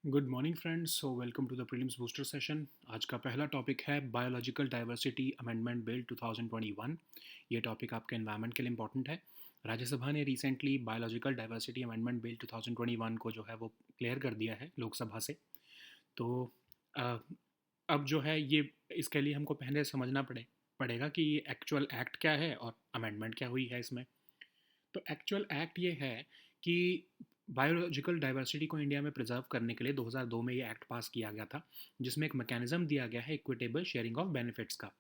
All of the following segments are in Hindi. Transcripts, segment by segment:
Good morning friends. So welcome to the prelims booster session. आज का पहला टॉपिक है बायोलॉजिकल डाइवर्सिटी अमेंडमेंट बिल 2021। ये टॉपिक आपके एनवायरनमेंट के लिए इंपॉर्टेंट है। राज्यसभा ने recently biological diversity amendment bill 2021 को जो है वो क्लियर कर दिया है लोकसभा से। तो अ, अब जो है ये इसके लिए हमको पहले समझना पड़ेगा कि ये एक्चुअल एक्ट क्या है और अमेंडमेंट क्या हुई है इसमें। तो एक्चुअल एक्ट ये है कि बायोलॉजिकल डाइवर्सिटी को इंडिया में प्रिजर्व करने के लिए 2002 में ये एक्ट पास किया गया था, जिसमें एक मैकेनिज्म दिया गया है इक्विटेबल शेयरिंग ऑफ बेनिफिट्स का।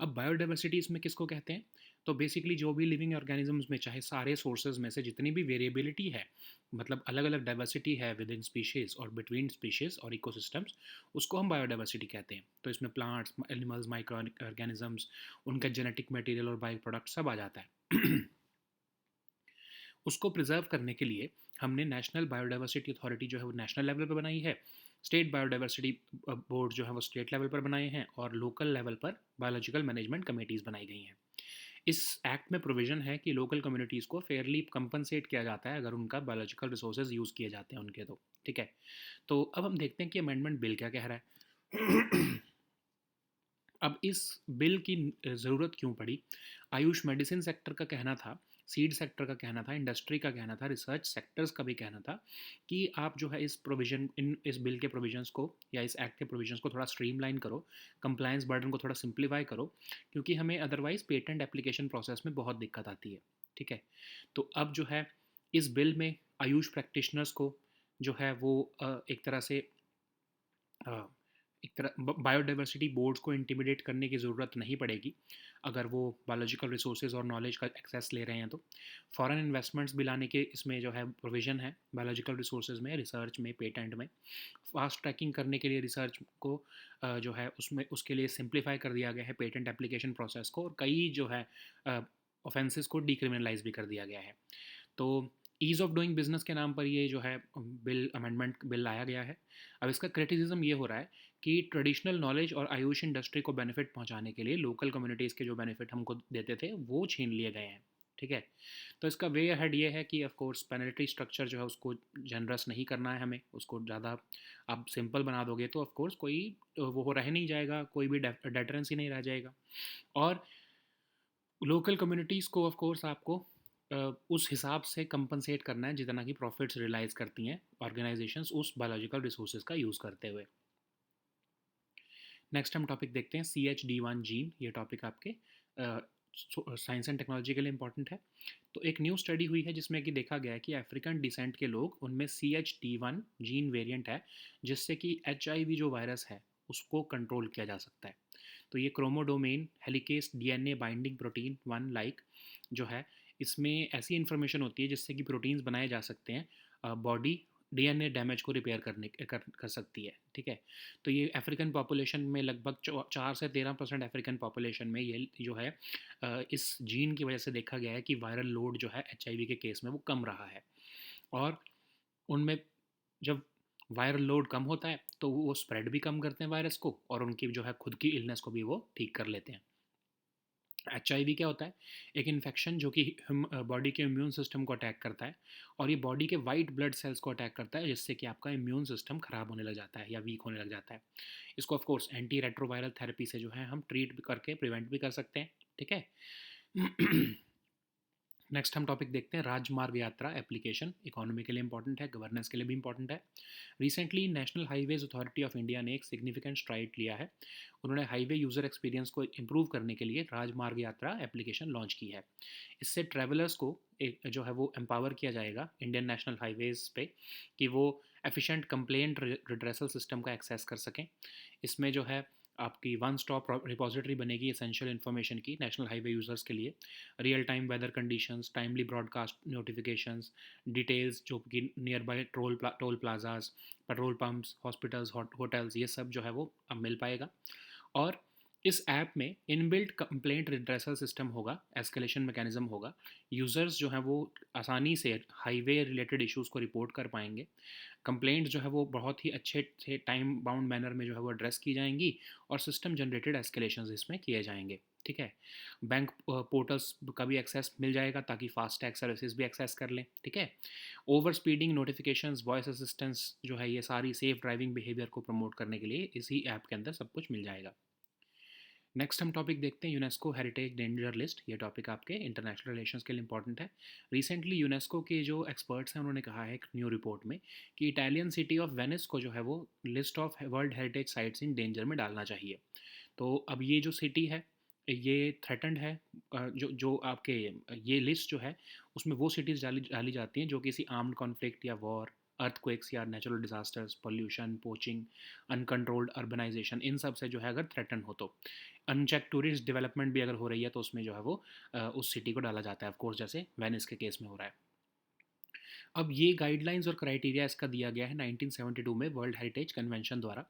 अब बायोडाइवर्सिटी इसमें किसको कहते हैं? तो बेसिकली जो भी लिविंग ऑर्गेनिजम्स में चाहे सारे सोर्सेज में से जितनी भी वेरिएबिलिटी है, मतलब अलग अलग डाइवर्सिटी है विद इन स्पीशीज और बिटवीन स्पीशीज और इकोसिस्टम्स, उसको हम बायोडाइवर्सिटी कहते हैं। तो इसमें प्लांट्स, एनिमल्स, माइक्रो ऑर्गेनिजम्स, उनका जेनेटिक मटेरियल और बायो प्रोडक्ट सब आ जाता है। उसको प्रिजर्व करने के लिए हमने नेशनल बायोडाइवर्सिटी अथॉरिटी जो है वो नेशनल लेवल पर बनाई है, स्टेट बायोडाइवर्सिटी बोर्ड जो है वो स्टेट लेवल पर बनाए हैं, और लोकल लेवल पर बायोलॉजिकल मैनेजमेंट कमेटीज़ बनाई गई हैं। इस एक्ट में प्रोविजन है कि लोकल कम्युनिटीज़ को फेयरली कंपनसेट किया जाता है अगर उनका बायोलॉजिकल रिसोर्सेज यूज़ किए जाते हैं उनके। तो ठीक है। तो अब हम देखते हैं कि अमेंडमेंट बिल क्या कह रहा है। अब इस बिल की ज़रूरत क्यों पड़ी? आयुष मेडिसिन सेक्टर का कहना था, सीड सेक्टर का कहना था, इंडस्ट्री का कहना था, रिसर्च सेक्टर्स का भी कहना था कि आप जो है इस बिल के प्रोविजंस को या इस एक्ट के प्रोविजंस को थोड़ा स्ट्रीमलाइन करो, कंप्लायंस बर्डन को थोड़ा सिंप्लीफाई करो, क्योंकि हमें अदरवाइज पेटेंट एप्लीकेशन प्रोसेस में बहुत दिक्कत आती है। ठीक है। तो अब जो है इस बिल में आयुष प्रैक्टिशनर्स को जो है वो एक तरह से एक तरह बायोडाइवर्सिटी बोर्ड्स को इंटिमिडेट करने की ज़रूरत नहीं पड़ेगी अगर वो बायोलॉजिकल रिसोर्सेज और नॉलेज का एक्सेस ले रहे हैं। तो फॉरेन इन्वेस्टमेंट्स भी लाने के इसमें जो है प्रोविज़न है बायोलॉजिकल रिसोर्सेज में, रिसर्च में, पेटेंट में। फास्ट ट्रैकिंग करने के लिए रिसर्च को जो है उसमें उसके लिए सिंप्लीफाई कर दिया गया है पेटेंट एप्लीकेशन प्रोसेस को, और कई जो है ऑफेंसेस को डिक्रिमिनलाइज भी कर दिया गया है। तो ईज़ ऑफ डूइंग बिजनेस के नाम पर ये जो है बिल लाया गया है। अब इसका क्रिटिसिज्म ये हो रहा है कि ट्रेडिशनल नॉलेज और आयुष इंडस्ट्री को बेनिफिट पहुंचाने के लिए लोकल कम्युनिटीज़ के जो बेनिफिट हमको देते थे वो छीन लिए गए हैं। ठीक है। तो इसका वे अहेड ये है कि ऑफ कोर्स पेनल्टी स्ट्रक्चर जो है उसको जनरस नहीं करना है हमें, उसको ज़्यादा आप सिंपल बना दोगे तो ऑफ कोर्स कोई वो रह नहीं जाएगा, कोई भी डेटरेंस ही नहीं रह जाएगा। और लोकल कम्युनिटीज़ को ऑफ कोर्स आपको उस हिसाब से कंपनसेट करना है जितना कि प्रॉफिट्स रियलाइज करती हैं ऑर्गेनाइजेशंस उस बायोलॉजिकल रिसोर्सेज का यूज़ करते हुए। नेक्स्ट हम टॉपिक देखते हैं CHD1 जीन। ये टॉपिक आपके साइंस एंड टेक्नोलॉजी के लिए इंपॉर्टेंट है। तो एक न्यू स्टडी हुई है जिसमें कि देखा गया है कि अफ्रीकन डिसेंट के लोग, उनमें CHD1 जीन वेरिएंट है जिससे कि HIV जो वायरस है उसको कंट्रोल किया जा सकता है। तो ये chromodomain helicase DNA binding protein 1 like जो है, इसमें ऐसी इन्फॉर्मेशन होती है जिससे कि प्रोटीन्स बनाए जा सकते हैं, बॉडी DNA डैमेज को रिपेयर कर सकती है। ठीक है। तो ये अफ्रीकन पॉपुलेशन में लगभग 4 से 13% अफ्रीकन पॉपुलेशन में ये जो है इस जीन की वजह से देखा गया है कि वायरल लोड जो है HIV के केस में वो कम रहा है। और उनमें जब वायरल लोड कम होता है तो वो स्प्रेड भी कम करते हैं वायरस को, और उनकी जो है खुद की इलनेस को भी वो ठीक कर लेते हैं। HIV क्या होता है? एक इन्फेक्शन जो कि बॉडी के इम्यून सिस्टम को अटैक करता है, और ये बॉडी के वाइट ब्लड सेल्स को अटैक करता है जिससे कि आपका इम्यून सिस्टम ख़राब होने लग जाता है या वीक होने लग जाता है। इसको of course anti retroviral therapy से जो है हम ट्रीट भी करके प्रिवेंट भी कर सकते हैं। ठीक है। नेक्स्ट हम टॉपिक देखते हैं राजमार्ग यात्रा एप्लीकेशन। इकोनॉमी के लिए इंपॉर्टेंट है, गवर्नेंस के लिए भी इंपॉर्टेंट है। Recently national highways authority of India ने एक सिग्निफिकेंट स्ट्राइड लिया है। उन्होंने हाईवे यूज़र एक्सपीरियंस को इम्प्रूव करने के लिए राजमार्ग यात्रा एप्लीकेशन लॉन्च की है। इससे ट्रैवलर्स को एक जो है वो एम्पावर किया जाएगा इंडियन नेशनल हाईवेज़ पे कि वो एफिशिएंट कंप्लेंट रिड्रेसल सिस्टम का एक्सेस कर सकें। इसमें जो है आपकी वन स्टॉप रिपोजिटरी बनेगी एसेंशियल इन्फॉर्मेशन की नेशनल हाईवे यूज़र्स के लिए। Real time weather conditions, timely broadcast notifications, details जो कि nearby toll plazas, petrol pumps, hospitals, hotels, ये सब जो है वो अब मिल पाएगा। और इस ऐप में इनबिल्ट कंप्लेंट रिड्रेसल सिस्टम होगा, एस्केलेशन मैकेनिज्म होगा। यूज़र्स जो हैं वो आसानी से हाईवे रिलेटेड इश्यूज़ को रिपोर्ट कर पाएंगे। कंप्लेंट जो है वो बहुत ही अच्छे से टाइम बाउंड मैनर में जो है वो एड्रेस की जाएंगी, और सिस्टम जनरेटेड एस्केलेशंस इसमें किए जाएंगे। ठीक है। बैंक पोर्टल्स का भी एक्सेस मिल जाएगा ताकि फास्ट टैग सर्विसेज भी एक्सेस कर लें। ठीक है। Over speeding notifications, voice assistance जो है, ये सारी सेफ ड्राइविंग बिहेवियर को प्रमोट करने के लिए इसी ऐप के अंदर सब कुछ मिल जाएगा। नेक्स्ट हम टॉपिक देखते हैं यूनेस्को हेरिटेज डेंजर लिस्ट। ये टॉपिक आपके इंटरनेशनल रिलेशंस के लिए इंपॉर्टेंट है। रिसेंटली यूनेस्को के जो एक्सपर्ट्स हैं उन्होंने कहा है एक न्यू रिपोर्ट में कि इटालियन सिटी ऑफ वेनिस को जो है वो list of world heritage sites in danger में डालना चाहिए। तो अब ये जो सिटी है ये थ्रेटन्ड है। जो जो आपके ये लिस्ट जो है उसमें वो सिटीज़ डाली डाली जाती हैं जो किसी आर्म्ड कॉन्फ्लिक्ट या वॉर, अर्थक्वेक्स या natural disasters, pollution, poaching, uncontrolled urbanisation, इन सब से जो है अगर थ्रेटन हो तो। अनचेक टूरिस्ट डेवलपमेंट भी अगर हो रही है तो उसमें जो है वो उस सिटी को डाला जाता है, ऑफ कोर्स जैसे वेनिस के केस में हो रहा है। अब ये गाइडलाइंस और क्राइटेरिया इसका दिया गया है 1972 में वर्ल्ड हेरिटेज कन्वेंशन द्वारा।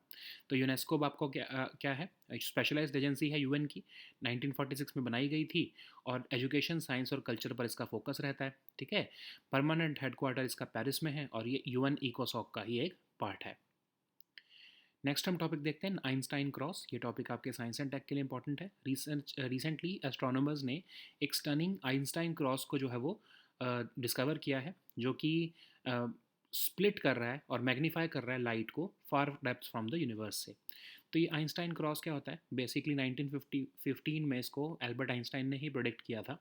तो यूनेस्को आपको क्या है, स्पेशलाइज्ड एजेंसी है यूएन की, 1946 में बनाई गई थी, और एजुकेशन, साइंस और कल्चर पर इसका फोकस रहता है। ठीक है। परमानेंट हेडक्वार्टर इसका पेरिस में है, और ये यूएन इकोसॉक का ही एक पार्ट है। नेक्स्ट हम टॉपिक देखते हैं आइंस्टाइन क्रॉस। ये टॉपिक आपके साइंस एंड टेक के लिए इंपॉर्टेंट है। रिसेंटली एस्ट्रोनॉमर्स ने एक स्टनिंग आइंस्टाइन क्रॉस को जो है वो डिस्कवर किया है, जो कि स्प्लिट कर रहा है और मैग्नीफाई कर रहा है लाइट को फार डेप्थ फ्रॉम द यूनिवर्स से। तो ये आइंस्टाइन क्रॉस क्या होता है, बेसिकली 1915 में इसको एल्बर्ट आइंस्टाइन ने ही प्रोडिक्ट किया था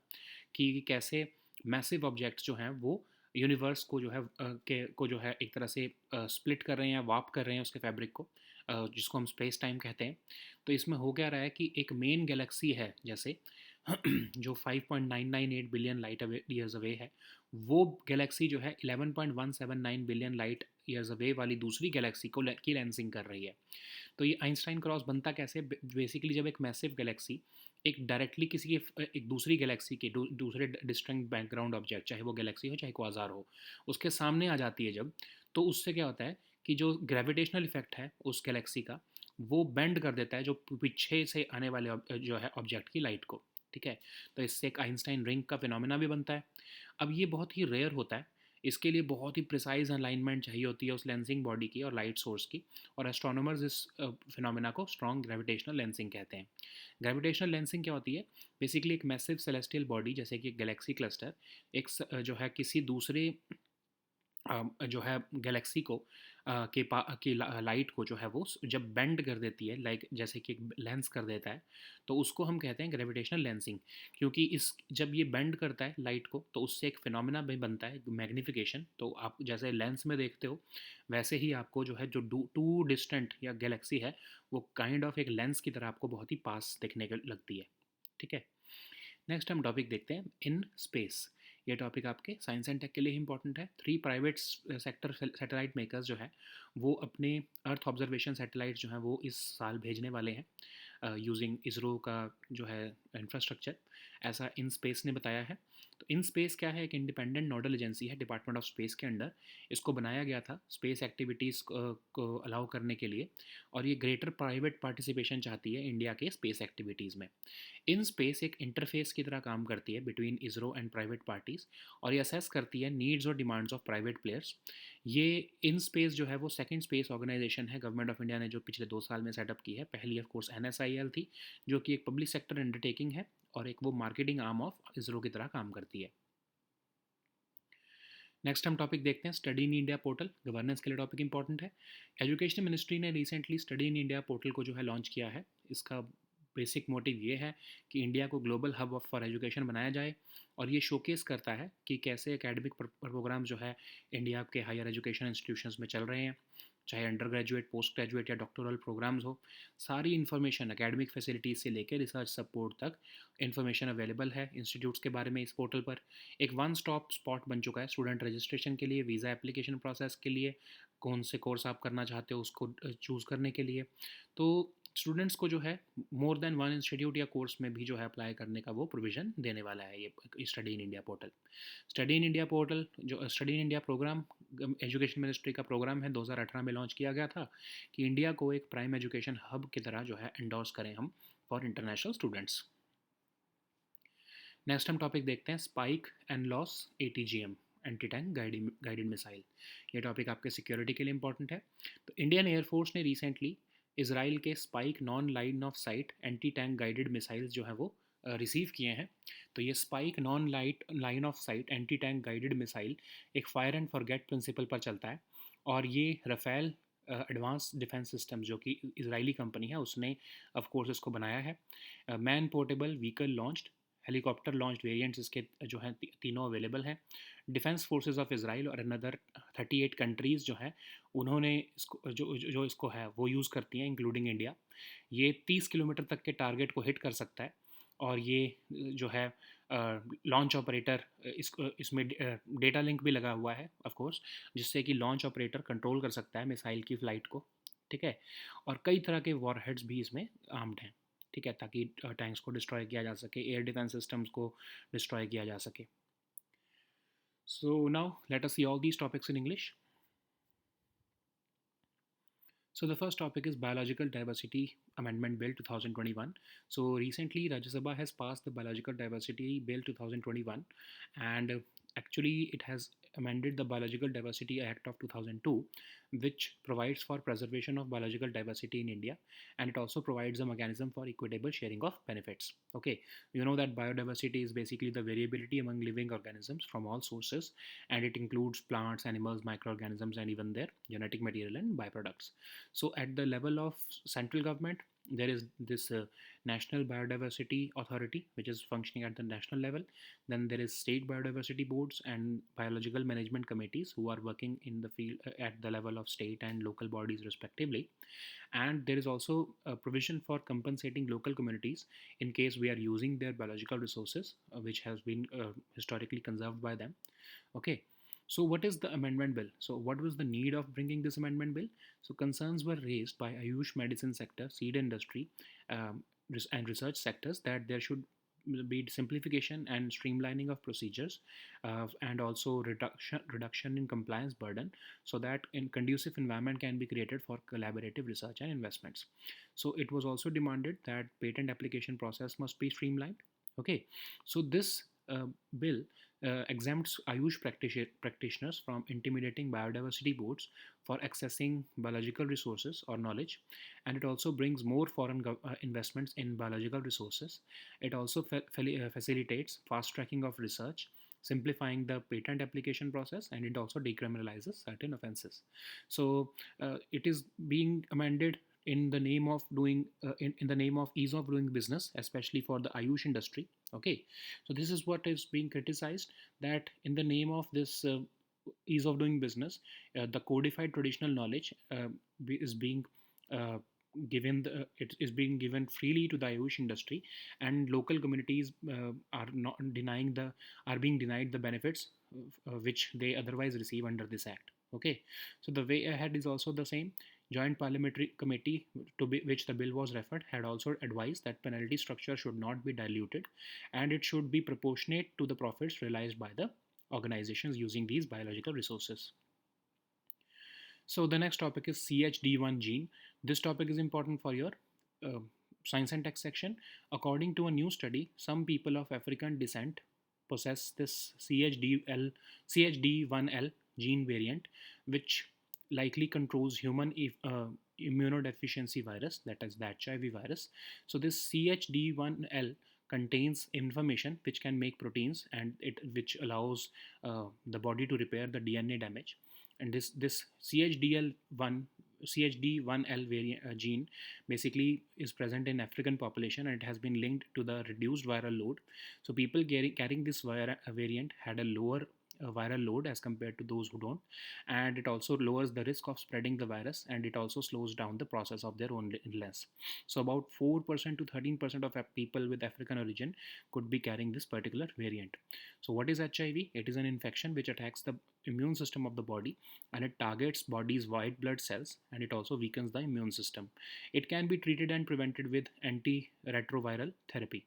कि कैसे मैसिव ऑब्जेक्ट्स जो हैं वो यूनिवर्स को जो है को जो है एक तरह से स्प्लिट कर रहे हैं या वार्प कर रहे हैं उसके फैब्रिक को, जिसको हम स्पेस टाइम कहते हैं। तो इसमें हो क्या रहा है कि एक मेन गैलेक्सी है जैसे जो 5.998 बिलियन लाइट ईयर्स अवे है, वो गैलेक्सी जो है 11.179 बिलियन लाइट ईयर्स अवे वाली दूसरी गैलेक्सी को की लेंसिंग कर रही है। तो ये आइंस्टाइन क्रॉस बनता कैसे, बेसिकली जब एक मैसिव गैलेक्सी एक डायरेक्टली किसी के एक दूसरी गैलेक्सी के दूसरे डिस्टिंक्ट बैकग्राउंड ऑब्जेक्ट, चाहे वो गैलेक्सी हो चाहे क्वाज़ार हो, उसके सामने आ जाती है जब, तो उससे क्या होता है कि जो ग्रेविटेशनल इफेक्ट है उस गैलेक्सी का, वो बेंड कर देता है जो पीछे से आने वाले जो है ऑब्जेक्ट की लाइट को। ठीक है। तो इससे एक आइंस्टाइन रिंग का फिनोमेना भी बनता है। अब ये बहुत ही रेयर होता है, इसके लिए बहुत ही प्रिसाइज अलाइनमेंट चाहिए होती है उस लेंसिंग बॉडी की और लाइट सोर्स की, और एस्ट्रोनॉमर्स इस फिनोमेना को स्ट्रॉन्ग ग्रेविटेशनल लेंसिंग कहते हैं। ग्रेविटेशनल लेंसिंग क्या होती है, बेसिकली एक मैसिव सेलेस्टियल बॉडी जैसे कि गैलेक्सी क्लस्टर एक जो है किसी दूसरे जो है गैलेक्सी को की लाइट को जो है वो जब बेंड कर देती है, लाइक जैसे कि एक लेंस कर देता है, तो उसको हम कहते हैं ग्रेविटेशनल लेंसिंग। क्योंकि इस जब ये बेंड करता है लाइट को तो उससे एक फिनोमेना भी बनता है, मैग्नीफिकेशन। तो आप जैसे लेंस में देखते हो वैसे ही आपको जो है जो टू डिस्टेंट या गैलेक्सी है वो काइंड ऑफ एक लेंस की तरह आपको बहुत ही पास दिखने लगती है। ठीक है। नेक्स्ट हम टॉपिक देखते हैं इन स्पेस। ये टॉपिक आपके साइंस एंड टेक के लिए इंपॉर्टेंट है। 3 प्राइवेट सेक्टर सैटेलाइट मेकर्स जो है वो अपने अर्थ ऑब्जर्वेशन सैटेलाइट जो हैं वो इस साल भेजने वाले हैं यूजिंग इसरो का जो है इंफ्रास्ट्रक्चर, ऐसा इन स्पेस ने बताया है। तो इन स्पेस क्या है, एक इंडिपेंडेंट नोडल एजेंसी है डिपार्टमेंट ऑफ स्पेस के अंडर। इसको बनाया गया था स्पेस एक्टिविटीज़ को अलाउ करने के लिए, और ये ग्रेटर प्राइवेट पार्टिसिपेशन चाहती है इंडिया के स्पेस एक्टिविटीज़ में। इन स्पेस एक इंटरफेस की तरह काम करती है between ISRO and private parties, और ये असेस करती है नीड्स और डिमांड्स ऑफ प्राइवेट प्लेयर्स। ये इन स्पेस जो है वो सेकंड स्पेस ऑर्गेनाइजेशन है गवर्नमेंट ऑफ इंडिया ने जो पिछले 2 साल में सेटअप की है। पहली ऑफ कोर्स NSIL थी जो कि एक पब्लिक सेक्टर अंडरटेकिंग है, और एक वो मार्केटिंग आर्म ऑफ इसरो की तरह काम करती है। नेक्स्ट हम टॉपिक देखते हैं study in India portal. Governance के लिए टॉपिक इंपॉर्टेंट है। एजुकेशन मिनिस्ट्री ने recently study in India portal को जो है लॉन्च किया है। इसका बेसिक मोटिव ये है कि इंडिया को ग्लोबल हब फॉर एजुकेशन बनाया जाए, और ये शोकेस करता है कि कैसे एकेडमिक प्रोग्राम जो है इंडिया के हायर एजुकेशन इंस्टीट्यूशंस में चल रहे हैं, चाहे अंडर ग्रेजुएट, पोस्ट ग्रेजुएट या डॉक्टोरल प्रोग्राम्स हो। सारी इन्फॉर्मेशन एकेडमिक फैसिलिटीज़ से लेकर रिसर्च सपोर्ट तक इन्फॉर्मेशन अवेलेबल है इंस्टीट्यूट्स के बारे में इस पोर्टल पर। एक वन स्टॉप स्पॉट बन चुका है स्टूडेंट रजिस्ट्रेशन के लिए, वीज़ा एप्लीकेशन प्रोसेस के लिए, कौन से कोर्स आप करना चाहते हो उसको चूज़ करने के लिए। तो स्टूडेंट्स को जो है मोर देन वन इंस्टीट्यूट या कोर्स में भी जो है अप्लाई करने का वो प्रोविज़न देने वाला है ये study in India portal. Study in India portal जो study in India programme education ministry का प्रोग्राम है, 2018 में लॉन्च किया गया था कि इंडिया को एक प्राइम एजुकेशन हब की तरह जो है एंडोर्स करें हम, फॉर इंटरनेशनल स्टूडेंट्स। नेक्स्ट हम टॉपिक देखते हैं spike and loss ATGM, anti tank guided missile. ये टॉपिक आपके सिक्योरिटी के लिए इंपॉर्टेंट है। तो इंडियन एयरफोर्स ने रिसेंटली इसराइल के spike non line of site anti tank guided missiles जो है वो रिसीव किए हैं। तो ये spike non line of site anti tank guided missile एक फायर एंड फॉरगेट प्रिंसिपल पर चलता है, और ये रफेल एडवांस डिफेंस सिस्टम जो कि इसराइली कंपनी है उसने ऑफ कोर्स इसको बनाया है। Man portable vehicle launched, helicopter launch variants इसके जो हैं तीनों अवेलेबल हैं। डिफेंस फोर्सेस ऑफ इसराइल और अनदर 38 कंट्रीज़ जो हैं उन्होंने इसको जो इसको है वो यूज़ करती हैं, इंक्लूडिंग इंडिया। ये 30 किलोमीटर तक के टारगेट को हिट कर सकता है, और ये जो है लॉन्च ऑपरेटर इसमें डेटा लिंक भी लगा हुआ है ऑफ कोर्स, जिससे कि लॉन्च ऑपरेटर कंट्रोल कर सकता है मिसाइल की फ़्लाइट को। ठीक है, और कई तरह के वॉरहेड्स भी इसमें आर्म्ड हैं। ठीक है, ताकि टैंक्स को डिस्ट्रॉय किया जा सके, एयर डिफेंस सिस्टम्स को डिस्ट्रॉय किया जा सके। So now let us see all these topics in English. So the first topic is Biological Diversity Amendment Bill 2021. So recently Rajya Sabha has passed the Biological Diversity Bill 2021, and actually it has amended the Biological Diversity Act of 2002, which provides for preservation of biological diversity in India, and it also provides a mechanism for equitable sharing of benefits. Okay, you know that biodiversity is basically the variability among living organisms from all sources, and it includes plants, animals, microorganisms, and even their genetic material and byproducts. So at the level of central government, there is this National Biodiversity Authority, which is functioning at the national level. Then there is state biodiversity boards and biological management committees who are working in the field at the level of state and local bodies respectively. And there is also a provision for compensating local communities in case we are using their biological resources, which has been historically conserved by them. Okay, so what is the amendment bill? So what was the need of bringing this amendment bill? So concerns were raised by Ayush medicine sector, seed industry, um, and research sectors that there should be simplification and streamlining of procedures, and also reduction in compliance burden, so that in conducive environment can be created for collaborative research and investments. So it was also demanded that patent application process must be streamlined. Okay, so this bill exempts Ayush practitioners from intimidating biodiversity boards for accessing biological resources or knowledge, and it also brings more foreign investments in biological resources. It also facilitates fast tracking of research, simplifying the patent application process, and it also decriminalizes certain offenses. So it is being amended in the name of doing in the name of ease of doing business, especially for the Ayush industry. Okay, so this is what is being criticized, that in the name of this ease of doing business, the codified traditional knowledge is being uh, it is being given freely to the Ayush industry, and local communities are being denied the benefits which they otherwise receive under this act. Okay, so the way ahead is also the same. Joint Parliamentary Committee, which the bill was referred, had also advised that penalty structure should not be diluted, and it should be proportionate to the profits realized by the organizations using these biological resources. So the next topic is CHD1 gene. This topic is important for your uh, science and tech section. According to a new study, some people of African descent possess this CHD1L gene variant, which likely controls human immunodeficiency virus, that is the HIV virus. So this CHD1L contains information which can make proteins, and it which allows the body to repair the DNA damage. And this CHD1L variant gene basically is present in African population, and it has been linked to the reduced viral load. So people carrying this variant had a lower viral load as compared to those who don't, and it also lowers the risk of spreading the virus, and it also slows down the process of their own illness. So about 4% to 13% of people with African origin could be carrying this particular variant. So what is HIV? It is an infection which attacks the immune system of the body, and it targets body's white blood cells, and it also weakens the immune system. It can be treated and prevented with antiretroviral therapy.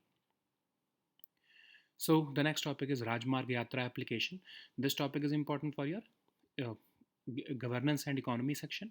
So the next topic is Rajmarg Yatra application. This topic is important for your uh, governance and economy section.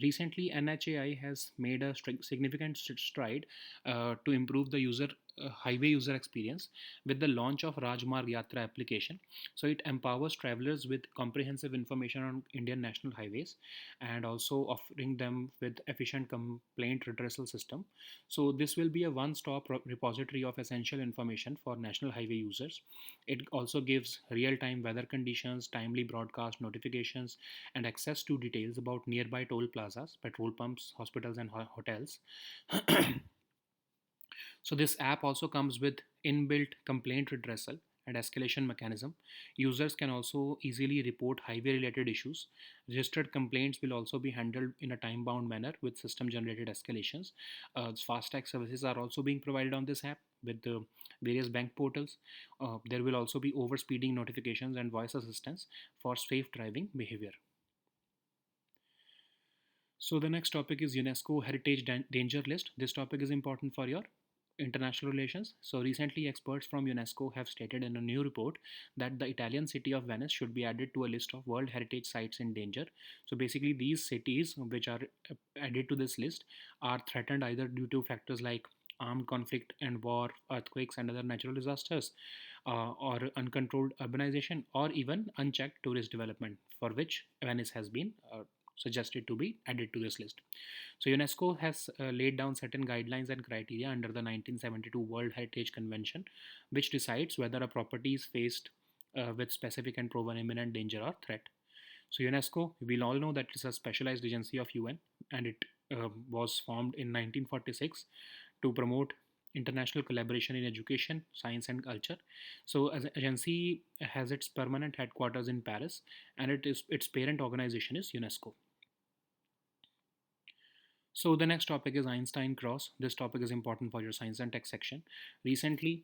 Recently, NHAI has made a significant stride to improve the highway user experience with the launch of Rajmarg Yatra application. So it empowers travelers with comprehensive information on Indian national highways and also offering them with efficient complaint redressal system. So this will be a one-stop repository of essential information for national highway users. It also gives real-time weather conditions, timely broadcast notifications, and access to details about nearby toll plazas, petrol pumps, hospitals, and hotels. So this app also comes with inbuilt complaint redressal and escalation mechanism. Users can also easily report highway related issues. Registered complaints will also be handled in a time bound manner with system generated escalations. FASTag services are also being provided on this app with the various bank portals. There will also be overspeeding notifications and voice assistance for safe driving behavior. So the next topic is UNESCO Heritage Danger List. This topic is important for your international relations. So recently, experts from UNESCO have stated in a new report that the Italian city of Venice should be added to a list of World Heritage Sites in danger. So basically, these cities which are added to this list are threatened either due to factors like armed conflict and war, earthquakes, and other natural disasters, or uncontrolled urbanization, or even unchecked tourist development, for which Venice has been suggested to be added to this list. So UNESCO has laid down certain guidelines and criteria under the 1972 World Heritage Convention, which decides whether a property is faced with specific and proven imminent danger or threat. So UNESCO, we all know that it's a specialized agency of UN, and it was formed in 1946 to promote international collaboration in education, science, and culture. So, as an agency has its permanent headquarters in Paris, and its parent organization is UNESCO. So the next topic is Einstein cross. This topic is important for your science and tech section. Recently,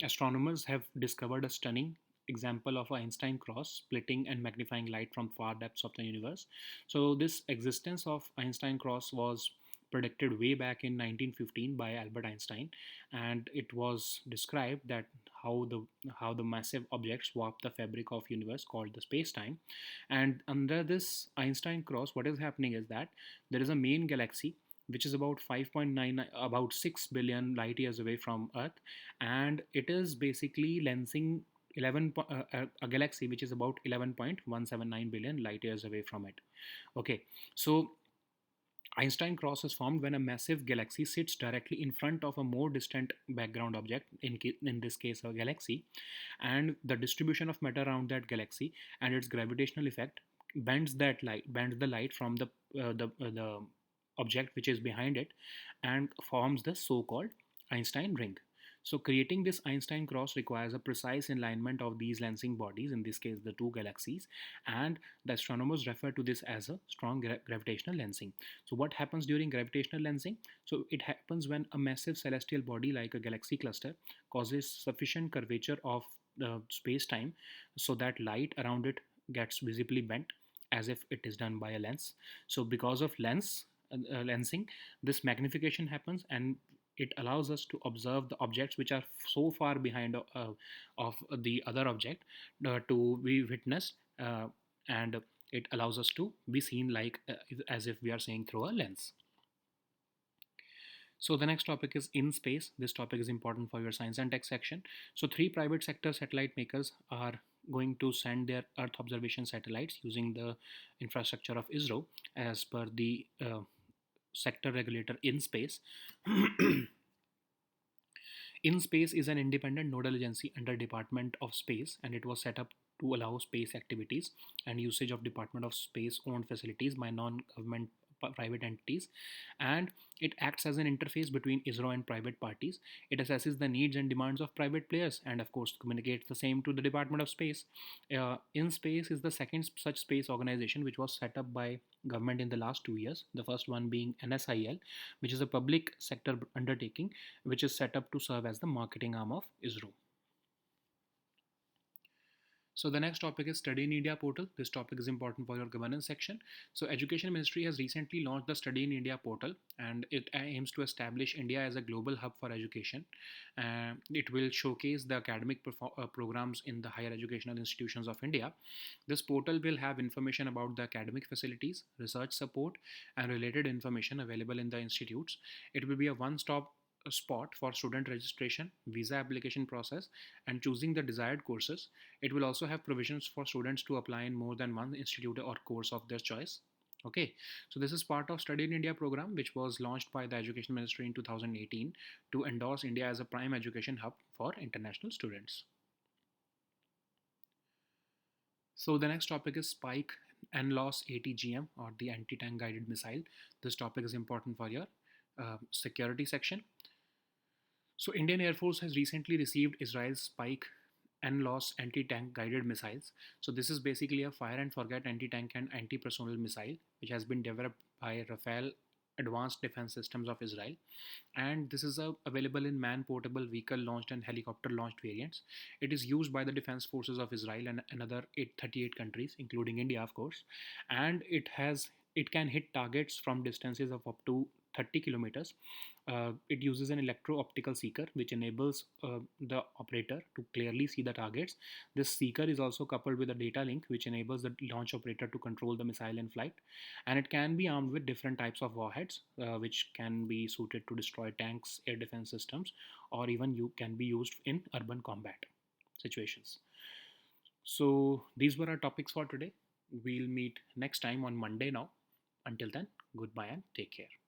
astronomers have discovered a stunning example of Einstein cross splitting and magnifying light from far depths of the universe. So this existence of Einstein cross was predicted way back in 1915 by Albert Einstein, and it was described that how the how the massive objects warp the fabric of universe called the space time. And under this Einstein cross, what is happening is that there is a main galaxy which is about 5.9, about 6 billion light years away from Earth, and it is basically lensing 11 a galaxy which is about 11.179 billion light years away from it. Okay, so Einstein cross is formed when a massive galaxy sits directly in front of a more distant background object, in this case a galaxy, and the distribution of matter around that galaxy and its gravitational effect bends the light from the object which is behind it, and forms the so-called Einstein ring. So creating this Einstein cross requires a precise alignment of these lensing bodies, in this case the two galaxies, and the astronomers refer to this as a strong gravitational lensing. So what happens during gravitational lensing? So it happens when a massive celestial body like a galaxy cluster causes sufficient curvature of the space-time so that light around it gets visibly bent as if it is done by a lens. So because of lensing, this magnification happens, and it allows us to observe the objects which are so far behind of the other object to be witnessed, and it allows us to be seen like as if we are seeing through a lens. So the next topic is in space. This topic is important for your science and tech section. So three private sector satellite makers are going to send their Earth observation satellites using the infrastructure of ISRO as per the sector regulator in space. InSpace is an independent nodal agency under Department of Space, and it was set up to allow space activities and usage of Department of Space owned facilities by non-government private entities, and it acts as an interface between ISRO and private parties. It assesses the needs and demands of private players and of course communicates the same to the Department of Space. InSpace is the second such space organization which was set up by government in the last 2 years, the first one being NSIL, which is a public sector undertaking which is set up to serve as the marketing arm of ISRO. So the next topic is Study in India portal. This topic is important for your governance section. So Education Ministry has recently launched the Study in India portal, and it aims to establish India as a global hub for education. It will showcase the academic programs in the higher educational institutions of India. This portal will have information about the academic facilities, research support, and related information available in the institutes. It will be a one-stop spot for student registration, visa application process, and choosing the desired courses. It will also have provisions for students to apply in more than one institute or course of their choice. Okay, so this is part of Study in India program, which was launched by the Education Ministry in 2018 to endorse India as a prime education hub for international students. So the next topic is Spike NLOS ATGM, or the anti-tank guided missile. This topic is important for your security section. So Indian Air Force has recently received Israel's Spike NLOS anti-tank guided missiles. So this is basically a fire and forget anti-tank and anti-personnel missile, which has been developed by Rafael Advanced Defense Systems of Israel, and this is available in man-portable vehicle-launched and helicopter-launched variants. It is used by the defense forces of Israel and another 38 countries, including India, of course, and it can hit targets from distances of up to 30 kilometers. It uses an electro-optical seeker, which enables the operator to clearly see the targets. This seeker is also coupled with a data link, which enables the launch operator to control the missile in flight. And it can be armed with different types of warheads, which can be suited to destroy tanks, air defense systems, or even you can be used in urban combat situations. So these were our topics for today. We'll meet next time on Monday now. Until then, goodbye and take care.